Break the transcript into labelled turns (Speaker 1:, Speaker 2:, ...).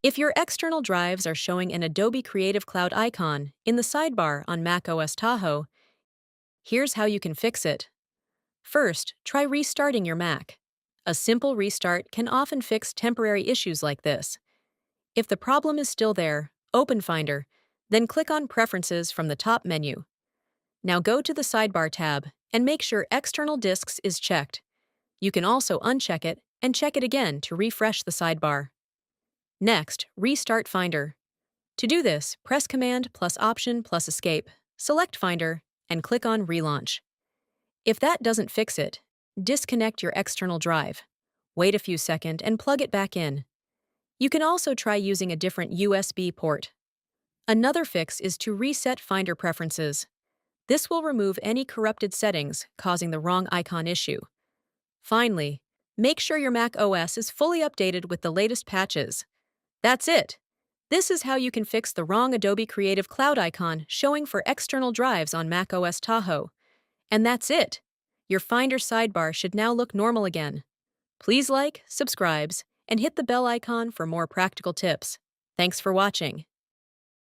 Speaker 1: If your external drives are showing an Adobe Creative Cloud icon in the sidebar on macOS Tahoe, here's how you can fix it. First, try restarting your Mac. A simple restart can often fix temporary issues like this. If the problem is still there, open Finder, then click on Preferences from the top menu. Now go to the Sidebar tab and make sure External Disks is checked. You can also uncheck it and check it again to refresh the sidebar. Next, restart Finder. To do this, press Command plus Option plus Escape, select Finder, and click on Relaunch. If that doesn't fix it, disconnect your external drive. Wait a few seconds and plug it back in. You can also try using a different USB port. Another fix is to reset Finder preferences. This will remove any corrupted settings causing the wrong icon issue. Finally, make sure your Mac OS is fully updated with the latest patches. That's it! This is how you can fix the wrong Adobe Creative Cloud icon showing for external drives on macOS Tahoe. And that's it! Your Finder sidebar should now look normal again. Please like, subscribe, and hit the bell icon for more practical tips. Thanks for watching.